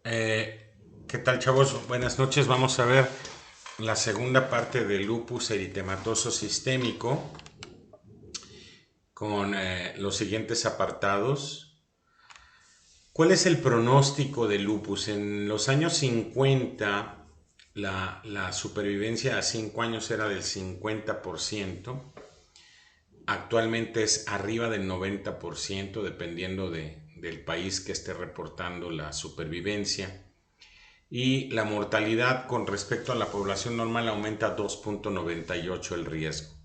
¿Qué tal, chavos? Buenas noches. Vamos a ver la segunda parte del lupus eritematoso sistémico con los siguientes apartados. ¿Cuál es el pronóstico del lupus? En los años 50, la supervivencia a 5 años era del 50%. Actualmente es arriba del 90%, dependiendo del país que esté reportando la supervivencia. Y la mortalidad con respecto a la población normal aumenta a 2.98 el riesgo.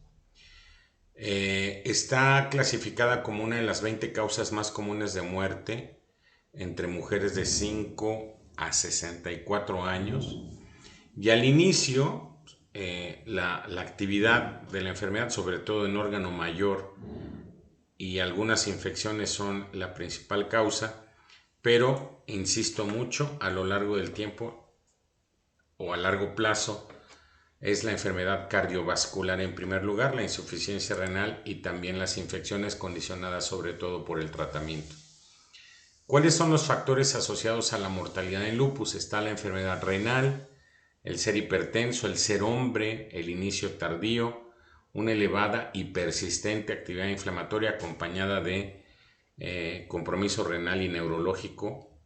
Está clasificada como una de las 20 causas más comunes de muerte entre mujeres de 5 a 64 años. Y al inicio, la actividad de la enfermedad, sobre todo en órgano mayor, y algunas infecciones son la principal causa, pero insisto mucho, a lo largo del tiempo o a largo plazo es la enfermedad cardiovascular en primer lugar, la insuficiencia renal y también las infecciones condicionadas sobre todo por el tratamiento. ¿Cuáles son los factores asociados a la mortalidad en lupus? Está la enfermedad renal, el ser hipertenso, el ser hombre, el inicio tardío, una elevada y persistente actividad inflamatoria acompañada de compromiso renal y neurológico,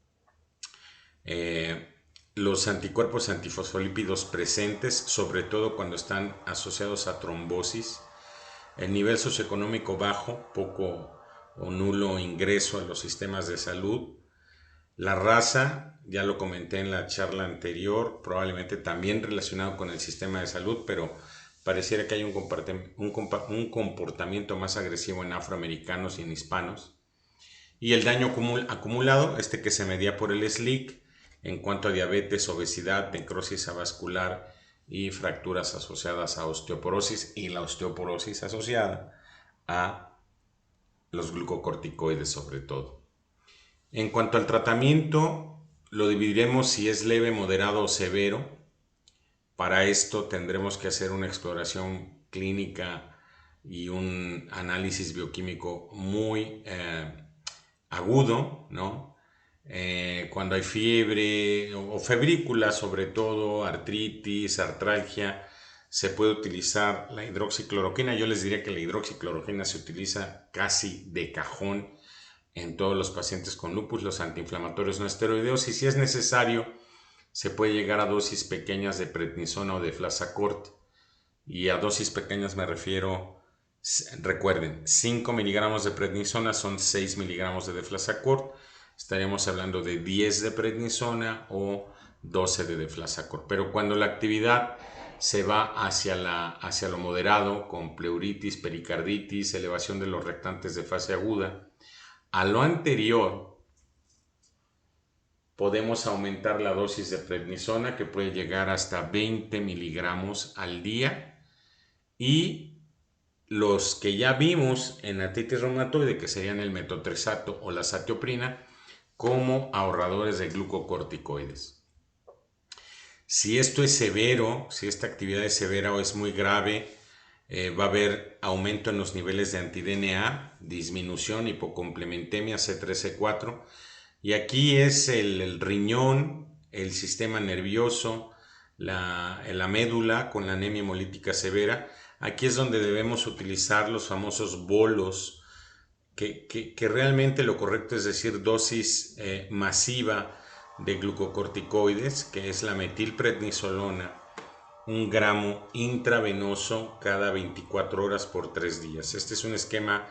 eh, los anticuerpos antifosfolípidos presentes, sobre todo cuando están asociados a trombosis, el nivel socioeconómico bajo, poco o nulo ingreso a los sistemas de salud, la raza, ya lo comenté en la charla anterior, probablemente también relacionado con el sistema de salud, pero pareciera que hay un comportamiento más agresivo en afroamericanos y en hispanos. Y el daño acumulado, este que se medía por el SLIC, en cuanto a diabetes, obesidad, necrosis avascular y fracturas asociadas a osteoporosis y la osteoporosis asociada a los glucocorticoides sobre todo. En cuanto al tratamiento, lo dividiremos si es leve, moderado o severo. Para esto tendremos que hacer una exploración clínica y un análisis bioquímico muy agudo, ¿no? Cuando hay fiebre o febrícula, sobre todo, artritis, artralgia, se puede utilizar la hidroxicloroquina. Yo les diría que la hidroxicloroquina se utiliza casi de cajón en todos los pacientes con lupus, los antiinflamatorios no esteroideos, y si es necesario, se puede llegar a dosis pequeñas de prednisona o de Flacort. Y a dosis pequeñas me refiero, recuerden, 5 miligramos de prednisona son 6 miligramos de deflazacort. Estaríamos hablando de 10 de prednisona o 12 de deflazacort. Pero cuando la actividad se va hacia lo moderado, con pleuritis, pericarditis, elevación de los reactantes de fase aguda, a lo anterior podemos aumentar la dosis de prednisona, que puede llegar hasta 20 miligramos al día, y los que ya vimos en artritis reumatoide, que serían el metotrexato o la satioprina, como ahorradores de glucocorticoides. Si esto es severo, si esta actividad es severa o es muy grave, va a haber aumento en los niveles de anti-DNA, disminución, hipocomplementemia C3-C4, y aquí es el riñón, el sistema nervioso, la médula con la anemia hemolítica severa. Aquí es donde debemos utilizar los famosos bolos, que realmente lo correcto es decir dosis masiva de glucocorticoides, que es la metilprednisolona, 1 gramo intravenoso cada 24 horas por 3 días. Este es un esquema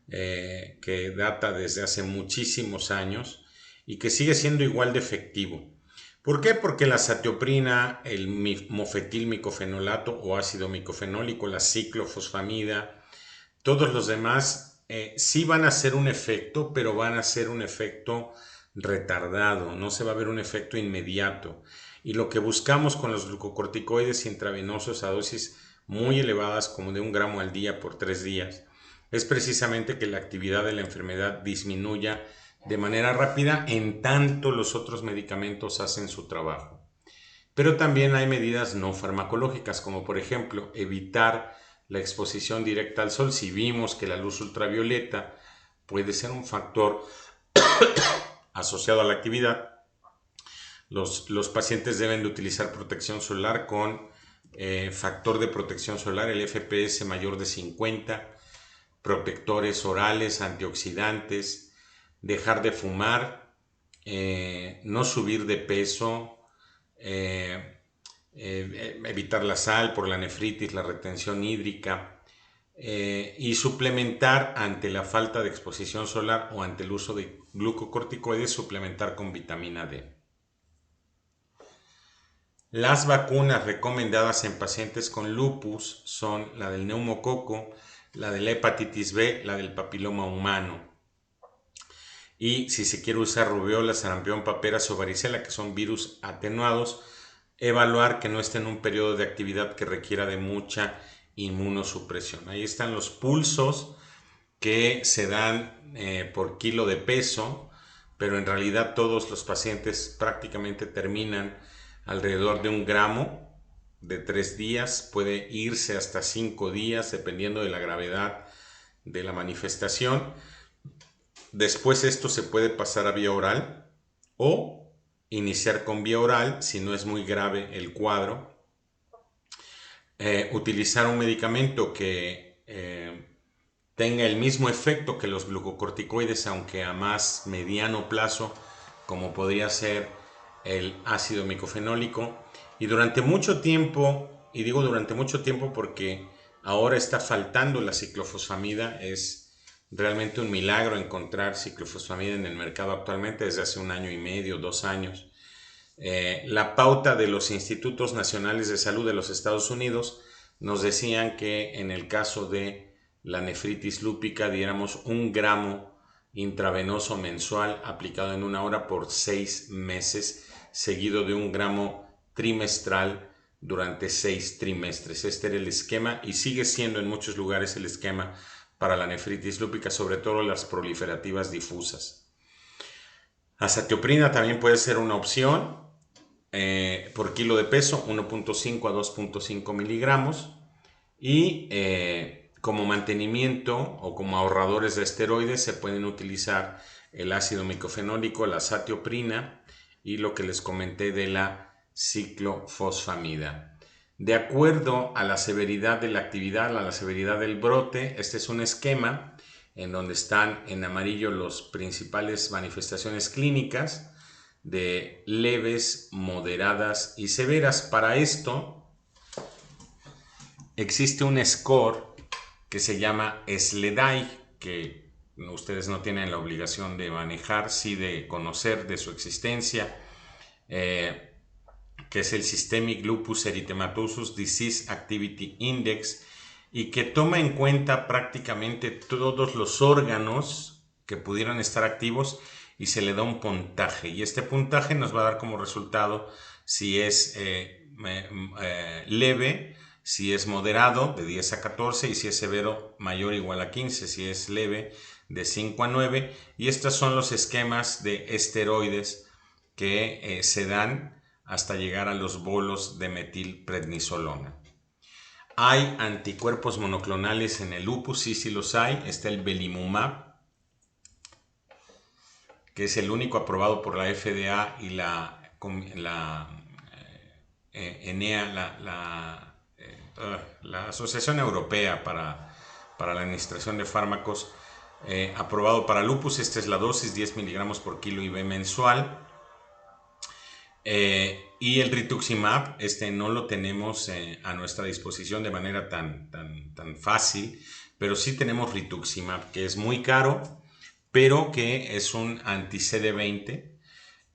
que data desde hace muchísimos años y que sigue siendo igual de efectivo. ¿Por qué? Porque la satioprina, el mofetilmicofenolato o ácido micofenólico, la ciclofosfamida, todos los demás sí van a hacer un efecto, pero van a hacer un efecto retardado, no se va a ver un efecto inmediato. Y lo que buscamos con los glucocorticoides intravenosos a dosis muy elevadas, como de 1 gramo al día por 3 días, es precisamente que la actividad de la enfermedad disminuya de manera rápida en tanto los otros medicamentos hacen su trabajo. Pero también hay medidas no farmacológicas, como por ejemplo evitar la exposición directa al sol. Si vimos que la luz ultravioleta puede ser un factor asociado a la actividad, Los pacientes deben de utilizar protección solar con factor de protección solar, el FPS mayor de 50, protectores orales, antioxidantes, dejar de fumar, no subir de peso, evitar la sal por la nefritis, la retención hídrica, y suplementar ante la falta de exposición solar o ante el uso de glucocorticoides, suplementar con vitamina D. Las vacunas recomendadas en pacientes con lupus son la del neumococo, la de la hepatitis B, la del papiloma humano. Y si se quiere usar rubiola, sarampión, paperas o varicela, que son virus atenuados, evaluar que no esté en un periodo de actividad que requiera de mucha inmunosupresión. Ahí están los pulsos que se dan por kilo de peso, pero en realidad todos los pacientes prácticamente terminan alrededor de 1 gramo de 3 días, puede irse hasta 5 días dependiendo de la gravedad de la manifestación. Después esto se puede pasar a vía oral o iniciar con vía oral si no es muy grave el cuadro. Utilizar un medicamento que tenga el mismo efecto que los glucocorticoides, aunque a más mediano plazo, como podría ser el ácido micofenólico. Y durante mucho tiempo, y digo durante mucho tiempo porque ahora está faltando la ciclofosfamida, es realmente un milagro encontrar ciclofosfamida en el mercado actualmente desde hace 1 año y medio, 2 años. La pauta de los Institutos Nacionales de Salud de los Estados Unidos nos decían que en el caso de la nefritis lúpica diéramos 1 gramo intravenoso mensual aplicado en 1 hora por 6 meses, seguido de 1 gramo trimestral durante 6 trimestres. Este era el esquema y sigue siendo en muchos lugares el esquema para la nefritis lúpica, sobre todo las proliferativas difusas. Azatioprina también puede ser una opción por kilo de peso, 1.5 a 2.5 miligramos, y como mantenimiento o como ahorradores de esteroides se pueden utilizar el ácido micofenólico, la azatioprina y lo que les comenté de la ciclofosfamida. De acuerdo a la severidad de la actividad, a la severidad del brote, este es un esquema en donde están en amarillo las principales manifestaciones clínicas de leves, moderadas y severas. Para esto existe un score que se llama SLEDAI, que ustedes no tienen la obligación de manejar, sí de conocer de su existencia, que es el Systemic Lupus Erythematosus Disease Activity Index, y que toma en cuenta prácticamente todos los órganos que pudieran estar activos y se le da un puntaje, y este puntaje nos va a dar como resultado si es leve, si es moderado de 10 a 14 y si es severo mayor o igual a 15, si es leve de 5 a 9, y estos son los esquemas de esteroides que se dan hasta llegar a los bolos de metilprednisolona. ¿Hay anticuerpos monoclonales en el lupus? Sí los hay. Está el belimumab, que es el único aprobado por la FDA y la ENEA, la Asociación Europea para la Administración de Fármacos, aprobado para lupus. Esta es la dosis, 10 miligramos por kilo IV mensual. Y el rituximab, no lo tenemos a nuestra disposición de manera tan fácil, pero sí tenemos rituximab, que es muy caro, pero que es un anti-CD20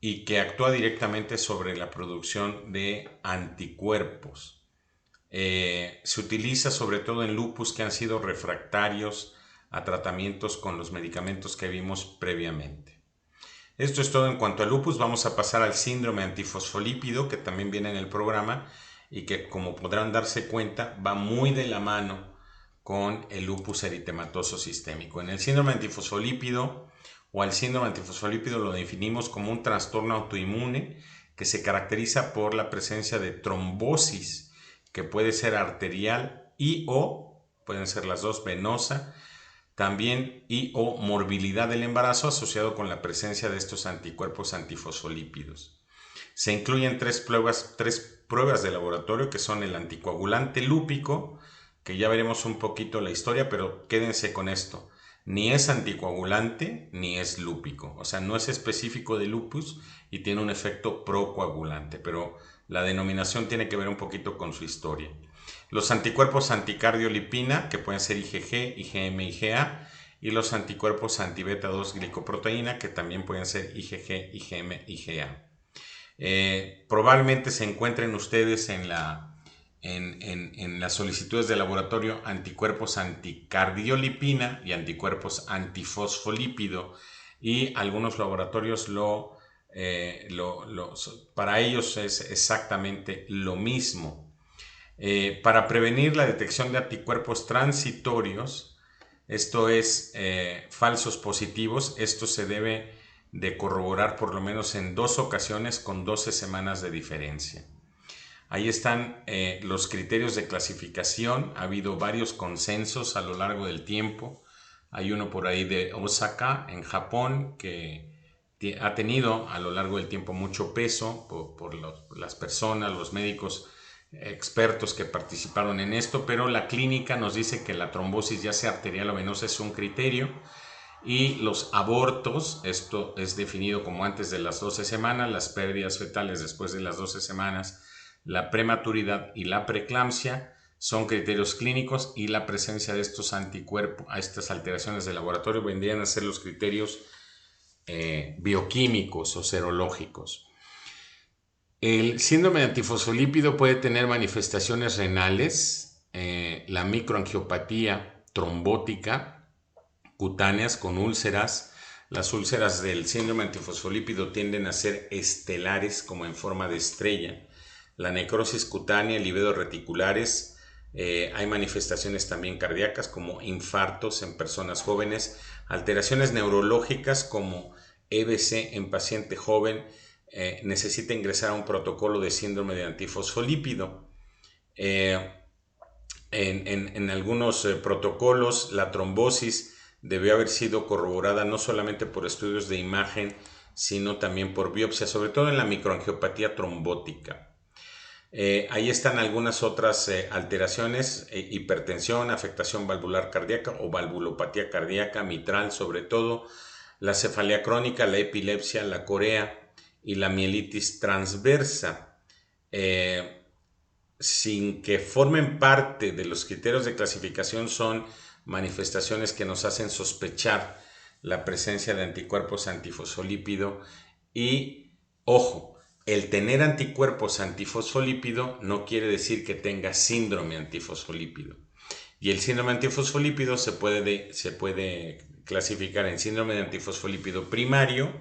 y que actúa directamente sobre la producción de anticuerpos. Se utiliza sobre todo en lupus que han sido refractarios a tratamientos con los medicamentos que vimos previamente. Esto es todo en cuanto a lupus. Vamos a pasar al síndrome antifosfolípido, que también viene en el programa y que, como podrán darse cuenta, va muy de la mano con el lupus eritematoso sistémico. En el síndrome antifosfolípido o al síndrome antifosfolípido lo definimos como un trastorno autoinmune que se caracteriza por la presencia de trombosis, que puede ser arterial y o, pueden ser las dos, venosa, también y o morbilidad del embarazo asociado con la presencia de estos anticuerpos antifosfolípidos. Se incluyen tres pruebas de laboratorio que son el anticoagulante lúpico, que ya veremos un poquito la historia, pero quédense con esto. Ni es anticoagulante ni es lúpico, o sea, no es específico de lupus y tiene un efecto procoagulante, pero la denominación tiene que ver un poquito con su historia. Los anticuerpos anticardiolipina, que pueden ser IgG, IgM, IgA, y los anticuerpos antibeta 2 glicoproteína, que también pueden ser IgG, IgM, IgA. Probablemente se encuentren ustedes en las solicitudes de laboratorio anticuerpos anticardiolipina y anticuerpos antifosfolípido, y algunos laboratorios para ellos es exactamente lo mismo. Para prevenir la detección de anticuerpos transitorios, esto es falsos positivos, esto se debe de corroborar por lo menos en 2 ocasiones con 12 semanas de diferencia. Ahí están los criterios de clasificación. Ha habido varios consensos a lo largo del tiempo. Hay uno por ahí de Osaka, en Japón, que ha tenido a lo largo del tiempo mucho peso por las personas, los médicos expertos que participaron en esto, pero la clínica nos dice que la trombosis ya sea arterial o venosa es un criterio, y los abortos, esto es definido como antes de las 12 semanas, las pérdidas fetales después de las 12 semanas, la prematuridad y la preeclampsia son criterios clínicos, y la presencia de estos anticuerpos, a estas alteraciones de laboratorio, vendrían a ser los criterios bioquímicos o serológicos. El síndrome de antifosfolípido puede tener manifestaciones renales, la microangiopatía trombótica, cutáneas con úlceras. Las úlceras del síndrome antifosfolípido tienden a ser estelares, como en forma de estrella. La necrosis cutánea, livedos reticulares. Hay manifestaciones también cardíacas como infartos en personas jóvenes, alteraciones neurológicas como EBC en paciente joven. Necesita ingresar a un protocolo de síndrome de antifosfolípido. En algunos protocolos la trombosis debió haber sido corroborada no solamente por estudios de imagen, sino también por biopsia, sobre todo en la microangiopatía trombótica. Ahí están algunas otras alteraciones: hipertensión, afectación valvular cardíaca o valvulopatía cardíaca, mitral sobre todo, la cefalea crónica, la epilepsia, la corea y la mielitis transversa. Sin que formen parte de los criterios de clasificación, son manifestaciones que nos hacen sospechar la presencia de anticuerpos antifosfolípido. Y, ojo, el tener anticuerpos antifosfolípido no quiere decir que tenga síndrome antifosfolípido. Y el síndrome antifosfolípido se puede clasificar en síndrome de antifosfolípido primario,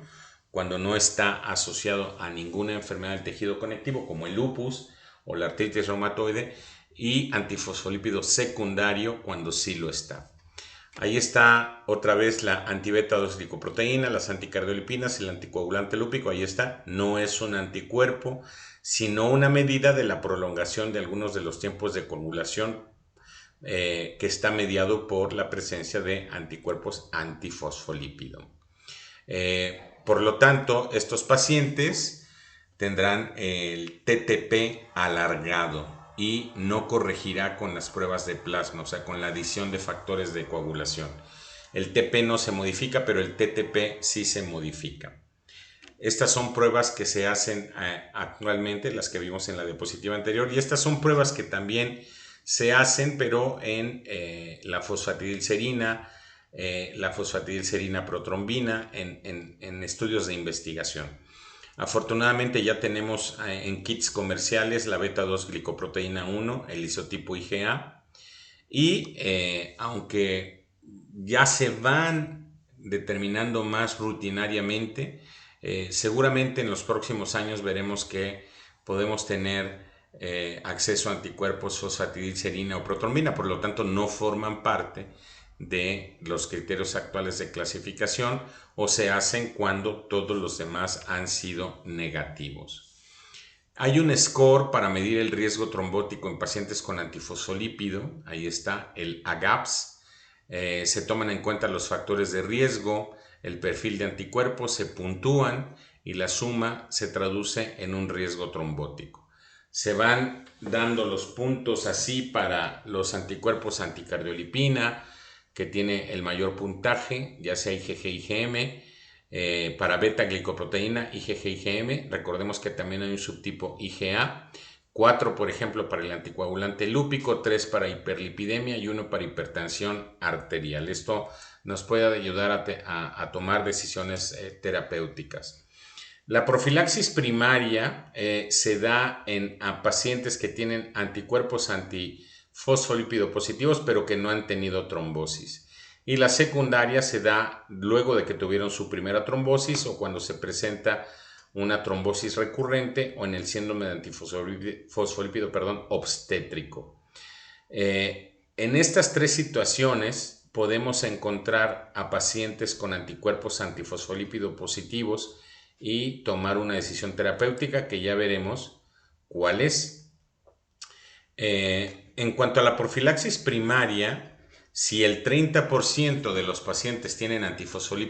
cuando no está asociado a ninguna enfermedad del tejido conectivo, como el lupus o la artritis reumatoide, y antifosfolípido secundario, cuando sí lo está. Ahí está otra vez la antibeta 2 glicoproteína, las anticardiolipinas, el anticoagulante lúpico. Ahí está, no es un anticuerpo, sino una medida de la prolongación de algunos de los tiempos de coagulación, que está mediado por la presencia de anticuerpos antifosfolípido. Por lo tanto, estos pacientes tendrán el TTP alargado y no corregirá con las pruebas de plasma, o sea, con la adición de factores de coagulación. El TP no se modifica, pero el TTP sí se modifica. Estas son pruebas que se hacen actualmente, las que vimos en la diapositiva anterior, y estas son pruebas que también se hacen, pero en la fosfatidilcerina, la fosfatidilcerina protrombina, en estudios de investigación. Afortunadamente ya tenemos en kits comerciales la beta 2 glicoproteína 1, el isotipo IgA, y aunque ya se van determinando más rutinariamente, seguramente en los próximos años veremos que podemos tener acceso a anticuerpos fosfatidilcerina o protrombina, por lo tanto no forman parte de los criterios actuales de clasificación, o se hacen cuando todos los demás han sido negativos. Hay un score para medir el riesgo trombótico en pacientes con antifosfolípido. Ahí está el AGAPS. Se toman en cuenta los factores de riesgo, el perfil de anticuerpos, se puntúan y la suma se traduce en un riesgo trombótico. Se van dando los puntos así para los anticuerpos anticardiolipina, que tiene el mayor puntaje, ya sea IgG-IgM, para beta-glicoproteína IgG-IgM, recordemos que también hay un subtipo IgA, 4 por ejemplo para el anticoagulante lúpico, 3 para hiperlipidemia y 1 para hipertensión arterial. Esto nos puede ayudar a tomar decisiones terapéuticas. La profilaxis primaria se da a pacientes que tienen anticuerpos antifosfolípido positivos pero que no han tenido trombosis. Y la secundaria se da luego de que tuvieron su primera trombosis o cuando se presenta una trombosis recurrente o en el síndrome de antifosfolípido obstétrico. En estas tres situaciones podemos encontrar a pacientes con anticuerpos antifosfolípido positivos y tomar una decisión terapéutica que ya veremos cuál es. En cuanto a la profilaxis primaria, si el 30% de los pacientes tienen anticuerpos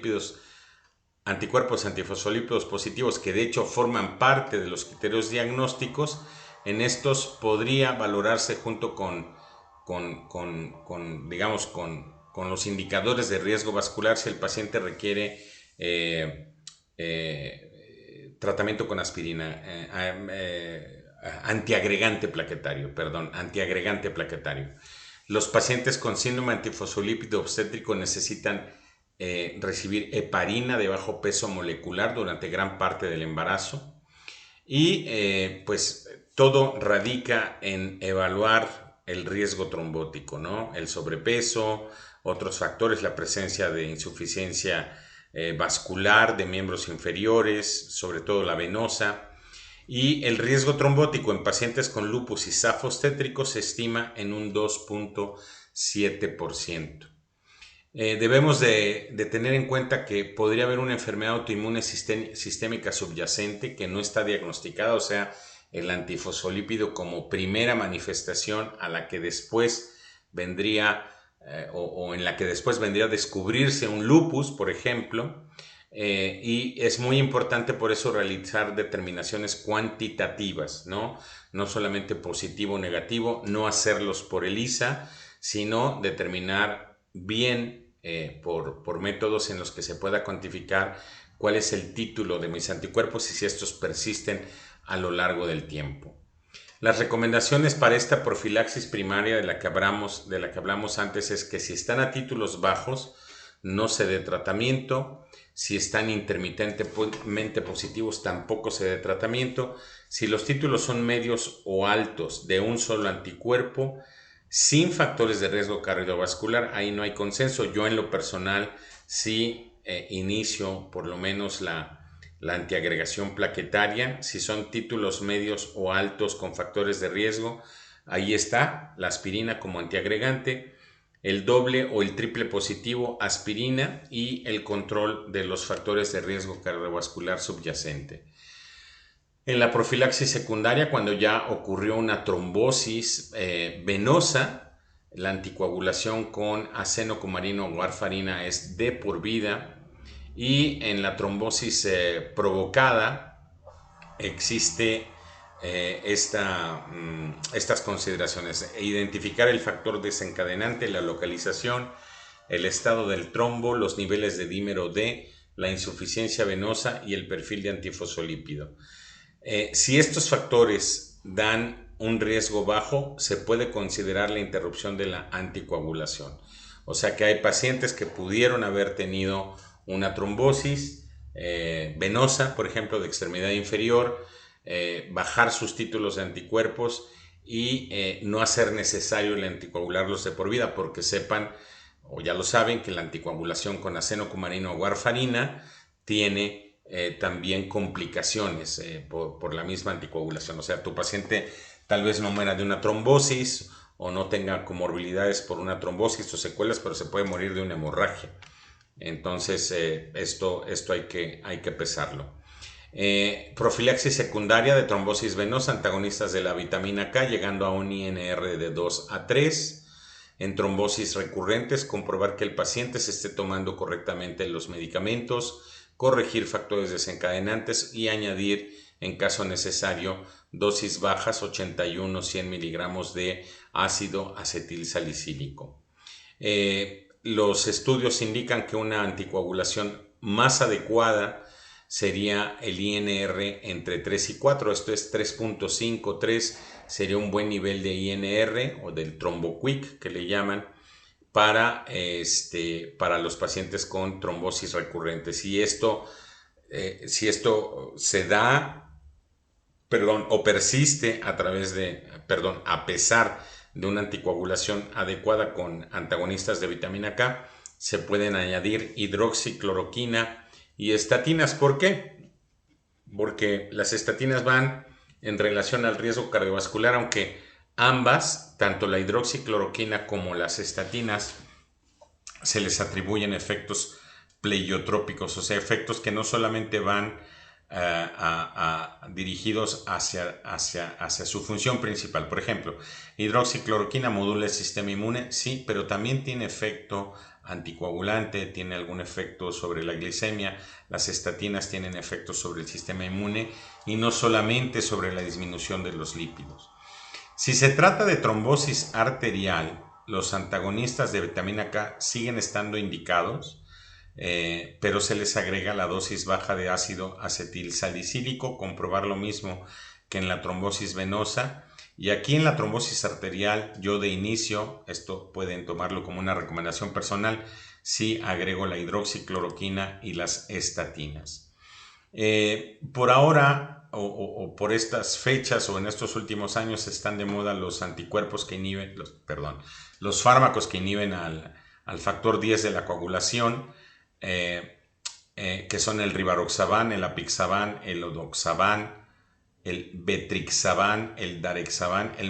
antifosfolípidos positivos, que de hecho forman parte de los criterios diagnósticos, en estos podría valorarse junto con los indicadores de riesgo vascular si el paciente requiere tratamiento con aspirina, antiagregante plaquetario. Los pacientes con síndrome antifosfolípido obstétrico necesitan recibir heparina de bajo peso molecular durante gran parte del embarazo y pues todo radica en evaluar el riesgo trombótico, ¿no? El sobrepeso, otros factores, la presencia de insuficiencia vascular de miembros inferiores, sobre todo la venosa. Y el riesgo trombótico en pacientes con lupus y SAF obstétrico se estima en un 2.7%. Debemos de tener en cuenta que podría haber una enfermedad autoinmune sistémica subyacente que no está diagnosticada, o sea, el antifosfolípido como primera manifestación a la que después vendría o en la que después vendría a descubrirse un lupus, por ejemplo. Y es muy importante por eso realizar determinaciones cuantitativas, ¿no? No solamente positivo o negativo, no hacerlos por ELISA, sino determinar bien por métodos en los que se pueda cuantificar cuál es el título de mis anticuerpos y si estos persisten a lo largo del tiempo. Las recomendaciones para esta profilaxis primaria de la que hablamos antes es que si están a títulos bajos, no se dé tratamiento. Si están intermitentemente positivos, tampoco se dé tratamiento. Si los títulos son medios o altos de un solo anticuerpo, sin factores de riesgo cardiovascular, ahí no hay consenso. Yo en lo personal sí inicio por lo menos la antiagregación plaquetaria. Si son títulos medios o altos con factores de riesgo, ahí está la aspirina como antiagregante. El doble o el triple positivo, aspirina, y el control de los factores de riesgo cardiovascular subyacente. En la profilaxis secundaria, cuando ya ocurrió una trombosis venosa, la anticoagulación con acenocumarino o warfarina es de por vida, y en la trombosis provocada existe estas consideraciones: identificar el factor desencadenante, la localización, el estado del trombo, los niveles de dímero D, la insuficiencia venosa y el perfil de antifosfolípido. Si estos factores dan un riesgo bajo, se puede considerar la interrupción de la anticoagulación. O sea que hay pacientes que pudieron haber tenido una trombosis venosa, por ejemplo, de extremidad inferior, bajar sus títulos de anticuerpos y no hacer necesario el anticoagularlos de por vida, porque sepan o ya lo saben que la anticoagulación con acenocumarino o warfarina tiene también complicaciones por la misma anticoagulación. O sea, tu paciente tal vez no muera de una trombosis o no tenga comorbilidades por una trombosis o secuelas, pero se puede morir de una hemorragia. Entonces esto hay que pesarlo. Profilaxis secundaria de trombosis venosa, antagonistas de la vitamina K, llegando a un INR de 2 a 3. En trombosis recurrentes, comprobar que el paciente se esté tomando correctamente los medicamentos, corregir factores desencadenantes y añadir, en caso necesario, dosis bajas, 81-100 miligramos de ácido acetilsalicílico. Los estudios indican que una anticoagulación más adecuada sería el INR entre 3 y 4, esto es 3.5, 3 sería un buen nivel de INR o del tromboquick que le llaman para los pacientes con trombosis recurrente. Si esto se da, o persiste a pesar de una anticoagulación adecuada con antagonistas de vitamina K, se pueden añadir hidroxicloroquina y estatinas. ¿Por qué? Porque las estatinas van en relación al riesgo cardiovascular, aunque ambas, tanto la hidroxicloroquina como las estatinas, se les atribuyen efectos pleiotrópicos, o sea, efectos que no solamente van dirigidos hacia su función principal. Por ejemplo, hidroxicloroquina modula el sistema inmune, sí, pero también tiene efecto anticoagulante, tiene algún efecto sobre la glicemia. Las estatinas tienen efectos sobre el sistema inmune y no solamente sobre la disminución de los lípidos. Si se trata de trombosis arterial, los antagonistas de vitamina K siguen estando indicados, pero se les agrega la dosis baja de ácido acetilsalicílico, comprobar lo mismo que en la trombosis venosa. Y aquí en la trombosis arterial, yo de inicio, esto pueden tomarlo como una recomendación personal, sí agrego la hidroxicloroquina y las estatinas. Por ahora, o por estas fechas o en estos últimos años, están de moda los anticuerpos que inhiben, los fármacos que inhiben al factor 10 de la coagulación, que son el rivaroxaban, el apixaban, el odoxaban, el betrixaban, el darexaban. El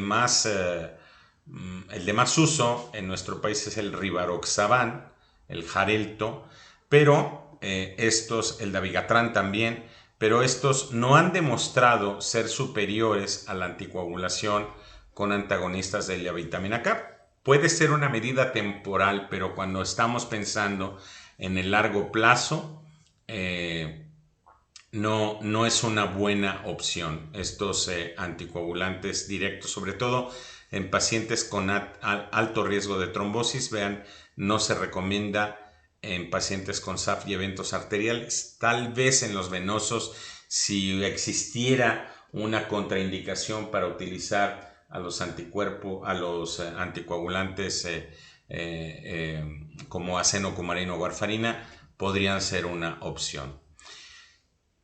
de más uso en nuestro país es el rivaroxaban, el Xarelto, pero el dabigatran también, pero estos no han demostrado ser superiores a la anticoagulación con antagonistas de la vitamina K. Puede ser una medida temporal, pero cuando estamos pensando en el largo plazo, no es una buena opción estos anticoagulantes directos, sobre todo en pacientes con alto riesgo de trombosis. Vean, no se recomienda en pacientes con SAF y eventos arteriales. Tal vez en los venosos, si existiera una contraindicación para utilizar a los anticoagulantes como aceno-cumarina o warfarina, podrían ser una opción.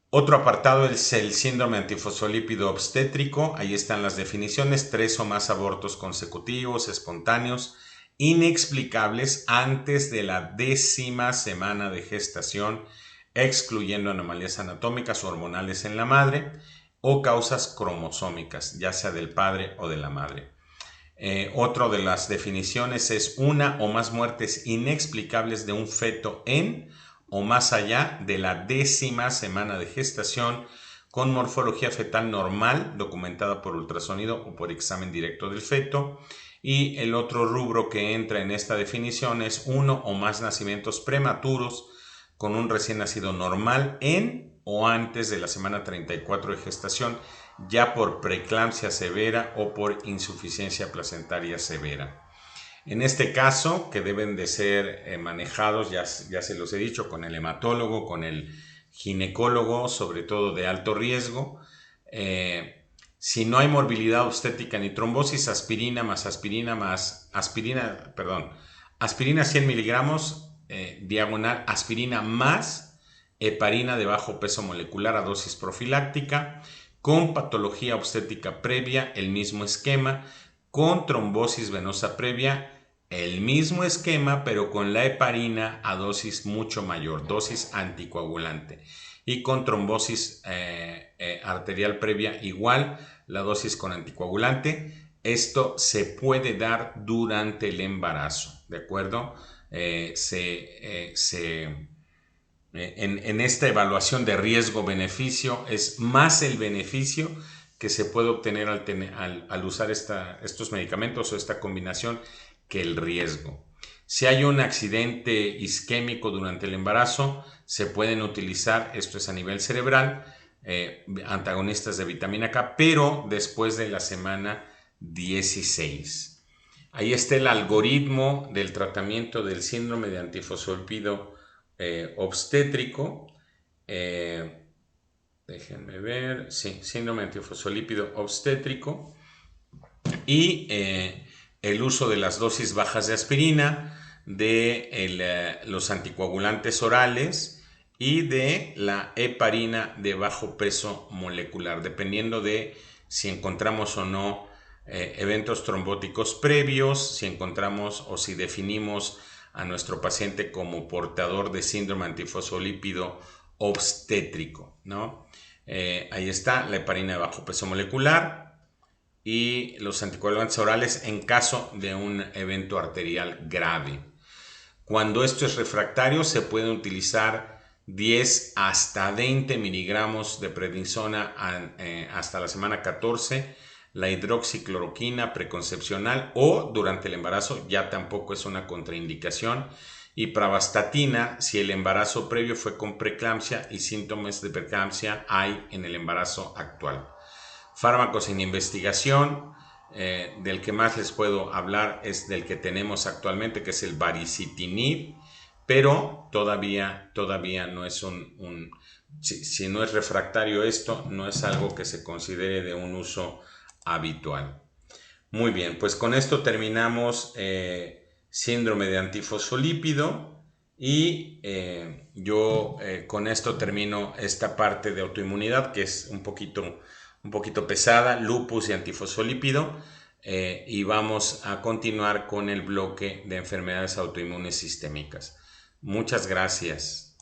Otro apartado es el síndrome antifosfolípido obstétrico. Ahí están las definiciones: 3 o más abortos consecutivos, espontáneos, inexplicables antes de la 10ª semana de gestación, excluyendo anomalías anatómicas o hormonales en la madre o causas cromosómicas, ya sea del padre o de la madre. Otro de las definiciones es una o más muertes inexplicables de un feto en o más allá de la 10ª semana de gestación, con morfología fetal normal, documentada por ultrasonido o por examen directo del feto. Y el otro rubro que entra en esta definición es uno o más nacimientos prematuros con un recién nacido normal en o antes de la semana 34 de gestación, ya por preeclampsia severa o por insuficiencia placentaria severa. En este caso, que deben de ser manejados, ya se los he dicho, con el hematólogo, con el ginecólogo, sobre todo de alto riesgo. Si no hay morbilidad obstétrica ni trombosis, aspirina 100 miligramos, diagonal, aspirina más heparina de bajo peso molecular a dosis profiláctica, con patología obstétrica previa, el mismo esquema, con trombosis venosa previa, el mismo esquema, pero con la heparina a dosis mucho mayor, dosis anticoagulante. Y con trombosis arterial previa, igual, la dosis con anticoagulante. Esto se puede dar durante el embarazo, ¿de acuerdo? En esta evaluación de riesgo-beneficio es más el beneficio que se puede obtener al usar estos medicamentos o esta combinación que el riesgo. Si hay un accidente isquémico durante el embarazo, se pueden utilizar, esto es a nivel cerebral, antagonistas de vitamina K, pero después de la semana 16. Ahí está el algoritmo del tratamiento del síndrome de antifosfolípido obstétrico. Déjenme ver, sí, síndrome antifosfolípido obstétrico. Y el uso de las dosis bajas de aspirina, de los anticoagulantes orales y de la heparina de bajo peso molecular, dependiendo de si encontramos o no eventos trombóticos previos, si encontramos o si definimos a nuestro paciente como portador de síndrome antifosfolípido obstétrico, ¿no? Ahí está la heparina de bajo peso molecular y los anticoagulantes orales en caso de un evento arterial grave. Cuando esto es refractario, se pueden utilizar 10 hasta 20 miligramos de prednisona hasta la semana 14, la hidroxicloroquina preconcepcional o durante el embarazo, ya tampoco es una contraindicación, y pravastatina si el embarazo previo fue con preeclampsia y síntomas de preeclampsia hay en el embarazo actual. Fármacos en investigación, del que más les puedo hablar es del que tenemos actualmente, que es el baricitinib, pero todavía no es si no es refractario esto, no es algo que se considere de un uso habitual. Muy bien, pues con esto terminamos síndrome de antifosfolípido y yo con esto termino esta parte de autoinmunidad que es un poquito pesada, lupus y antifosfolípido, y vamos a continuar con el bloque de enfermedades autoinmunes sistémicas. Muchas gracias.